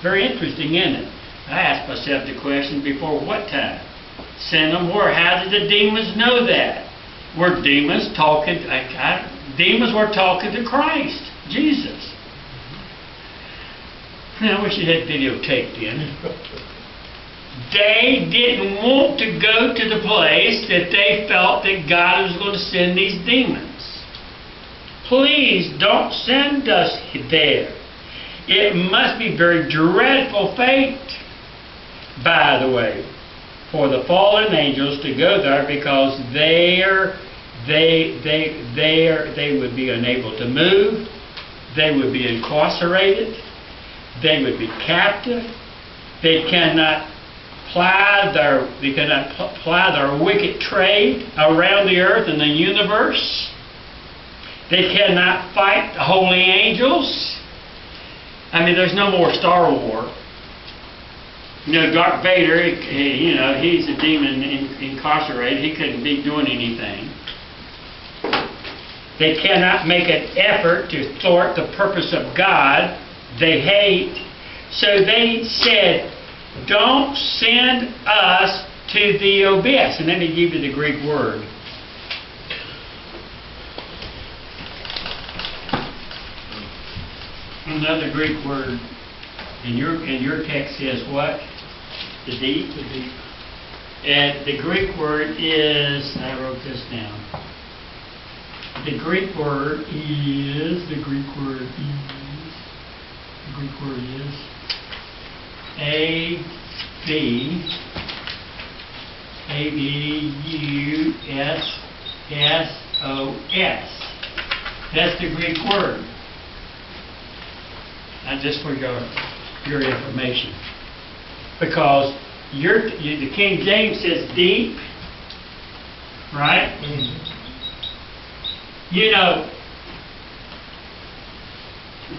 Very interesting, isn't it? I asked myself the question before, what time? Send them where? How did the demons know that? Were demons talking? Demons were talking to Christ, Jesus. I wish it had videotaped in. They didn't want to go to the place that they felt that God was going to send these demons. Please don't send us there. It must be very dreadful fate, by the way, for the fallen angels to go there, because they would be unable to move. They would be incarcerated. They would be captive. They cannot ply their wicked trade around the earth and the universe. They cannot fight the holy angels. I mean, there's no more Star Wars. You know, Darth Vader, he's a demon incarcerated. He couldn't be doing anything. They cannot make an effort to thwart the purpose of God. They hate. So they said, don't send us to the abyss. And let me give you the Greek word. Another Greek word in your text says what? The deep. The deep. And the Greek word is, I wrote this down. The Greek word is A-B-U-S-S-O-S. That's the Greek word. Not just for your information. Because the King James says deep, right? Mm-hmm. You know,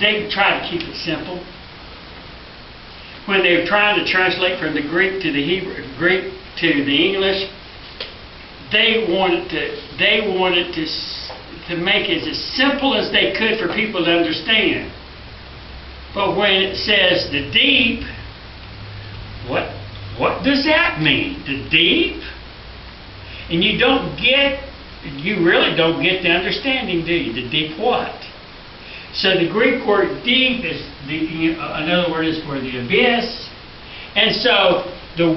they try to keep it simple. When they're trying to translate from the Greek to the Greek to the English, they wanted to make it as simple as they could for people to understand. But when it says the deep, what does that mean? The deep? And you really don't get the understanding, do you? The deep what? So the Greek word deep is another word is for the abyss. And so the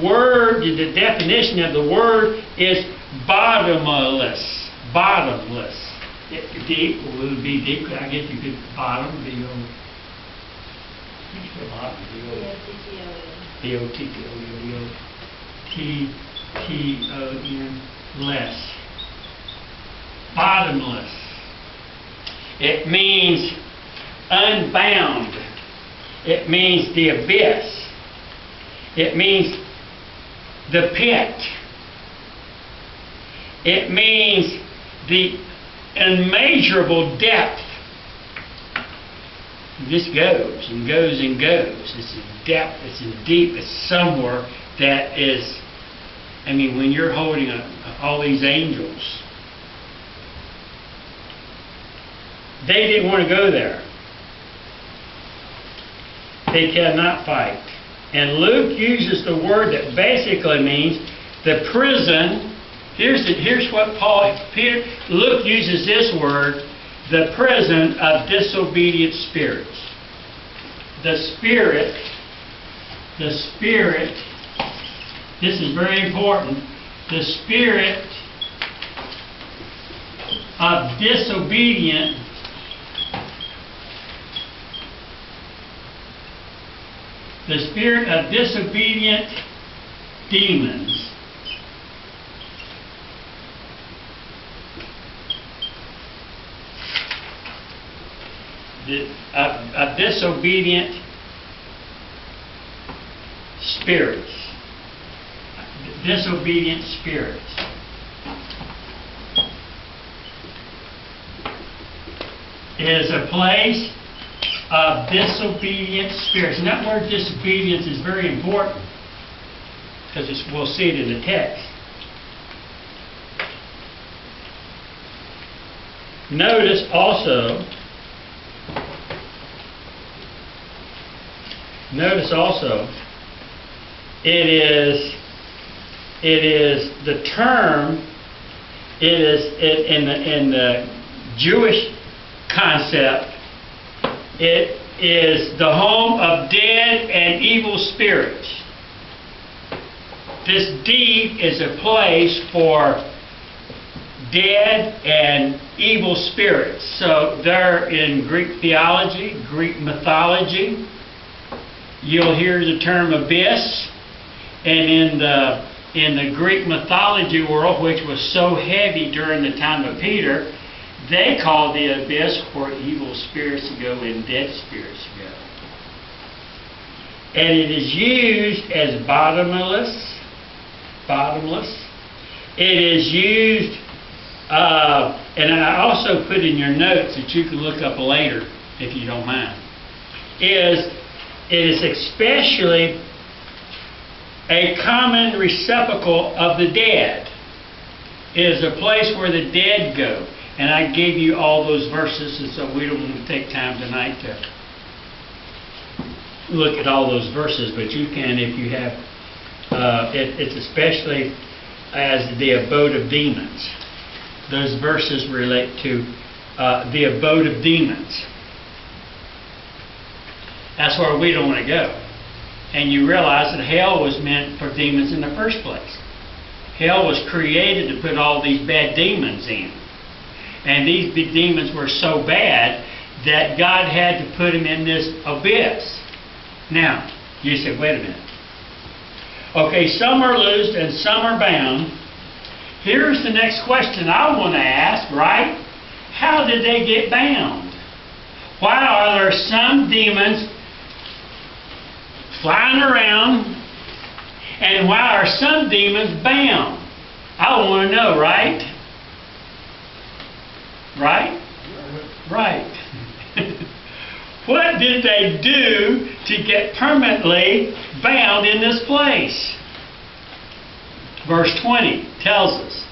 definition of the word is bottomless. Bottomless. Deep would be deep. I guess you could bottom, B-O-T-T-O-N, less. Bottomless. It means unbound. It means the abyss. It means the pit. It means the immeasurable depth. This goes and goes and goes. It's in depth, it's in deep, it's somewhere that is, when you're holding all these angels, they didn't want to go there. They cannot fight. And Luke uses the word that basically means the prison. Here's what Luke uses this word, the prison of disobedient spirits. The spirit, this is very important, the spirit of disobedient demons. Of disobedient spirits. Disobedient spirits. Is a place of disobedient spirits. And that word disobedience is very important, because we'll see it in the text. Notice also Notice also, it is the term, it is in the Jewish concept, it is the home of dead and evil spirits. This deep is a place for dead and evil spirits. So there in Greek theology, Greek mythology, you'll hear the term abyss. And in the Greek mythology world, which was so heavy during the time of Peter, they called the abyss where evil spirits go and dead spirits go. And it is used as bottomless. It is used, and I also put in your notes that you can look up later if you don't mind, it is especially a common receptacle of the dead. It is a place where the dead go. And I gave you all those verses, and so we don't want to take time tonight to look at all those verses, but you can if you have. It's especially as the abode of demons. Those verses relate to the abode of demons. That's where we don't want to go. And you realize that hell was meant for demons in the first place. Hell was created to put all these bad demons in. And these big demons were so bad that God had to put them in this abyss. Now, you said, wait a minute. Okay, some are loosed and some are bound. Here's the next question I want to ask, right? How did they get bound? Why are there some demons flying around, and why are some demons bound? I want to know, right? Right? Right. What did they do to get permanently bound in this place? Verse 20 tells us.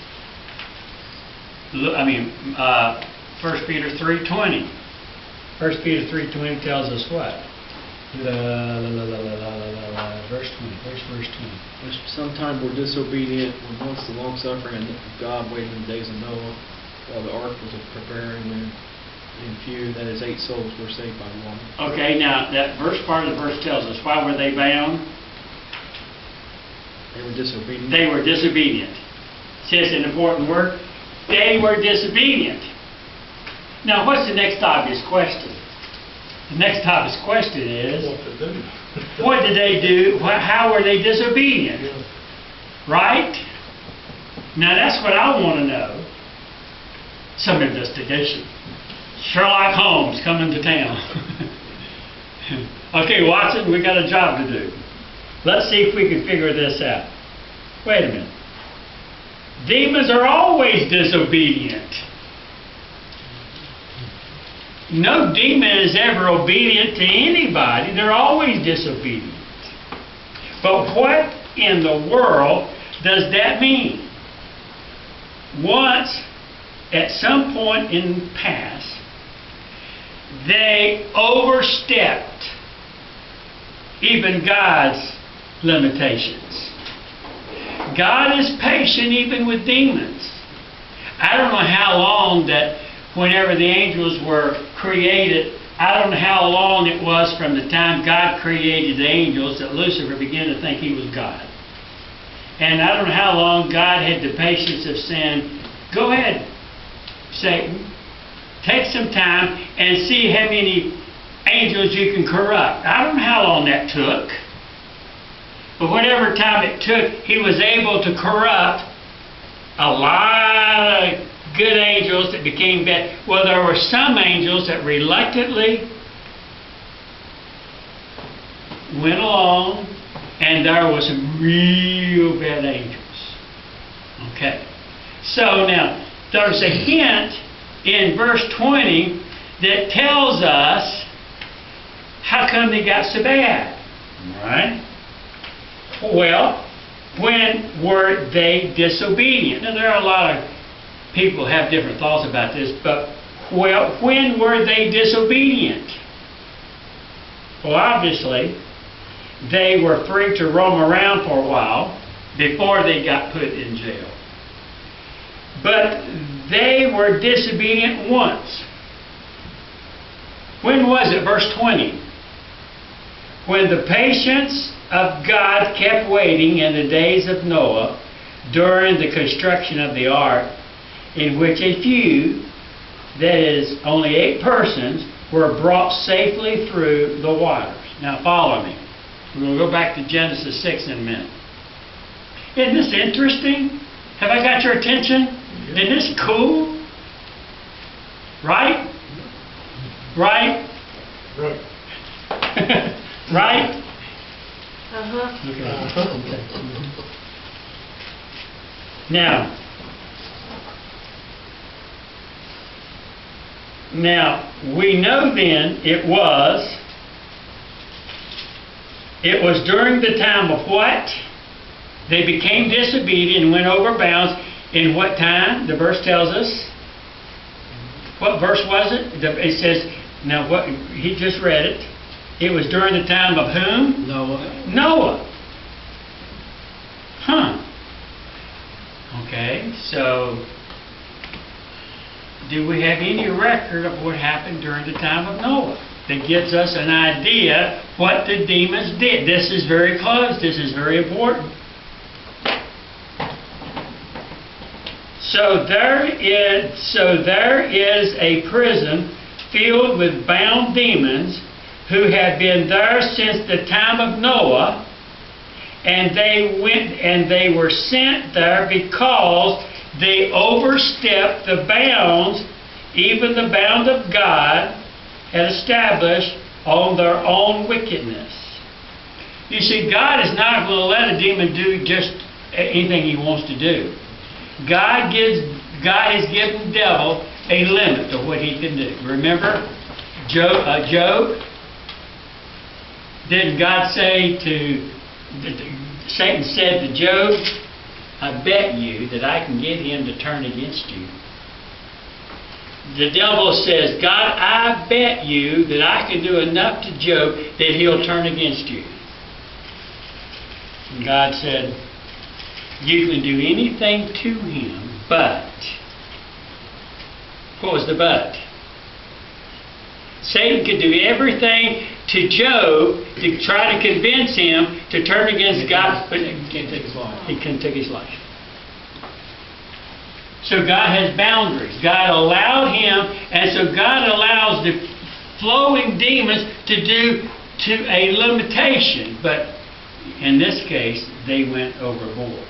1 Peter 3:20. 1 Peter 3:20 tells us what? Verse 20. Where's verse 20? Which sometime were disobedient when once the long suffering of God waited in the days of Noah, while the ark was preparing, and in few, that is 8 souls, were saved by water. Okay, now that part of the verse tells us, why were they bound? They were disobedient. They were disobedient. It says an important word. They were disobedient. Now, what's the next obvious question? The next obvious question is, what did they do? How were they disobedient? Right? Now, that's what I want to know. Some investigation. Sherlock Holmes coming to town. Okay, Watson, we got a job to do. Let's see if we can figure this out. Wait a minute. Demons are always disobedient. No demon is ever obedient to anybody. They're always disobedient. But what in the world does that mean? Once, at some point in the past, they overstepped even God's limitations. God is patient even with demons. I don't know how long that whenever the angels were created, I don't know how long it was from the time God created the angels that Lucifer began to think he was God. And I don't know how long God had the patience of saying, go ahead, Satan, take some time and see how many angels you can corrupt. I don't know how long that took. But whatever time it took, he was able to corrupt a lot of good angels that became bad. Well, there were some angels that reluctantly went along, and there were some real bad angels. Okay. So now, there's a hint in verse 20 that tells us how come they got so bad. All right? Well, when were they disobedient? Now, there are a lot of people have different thoughts about this, but when were they disobedient? Well, obviously, they were free to roam around for a while before they got put in jail. But they were disobedient once. When was it? Verse 20. When the patience of God kept waiting in the days of Noah during the construction of the ark, in which a few, that is, only 8 persons, were brought safely through the waters. Now follow me. We're going to go back to Genesis 6 in a minute. Isn't this interesting? Have I got your attention? Isn't this cool? Right? Right? Right. Right? Now, we know then it was during the time of what? They became disobedient and went over bounds. In what time? The verse tells us. What verse was it? It says, now what, he just read it. It was during the time of whom? Noah. Noah. Huh. Okay, so do we have any record of what happened during the time of Noah that gives us an idea what the demons did? This is very close. This is very important. So there is a prison filled with bound demons who had been there since the time of Noah, and they were sent there because they overstepped the bounds, even the bound of God had established on their own wickedness. You see, God is not going to let a demon do just anything he wants to do. God has given the devil a limit to what he can do. Remember Job? Didn't God say Satan said to Job, I bet you that I can get him to turn against you. The devil says, God, I bet you that I can do enough to Job that he'll turn against you. And God said, you can do anything to him, but, what was the but? Satan could do everything to Job to try to convince him to turn against God, but He can't take his life. he couldn't take his life. So God has boundaries. God allowed him, and so God allows the flowing demons to do to a limitation. But in this case, they went overboard.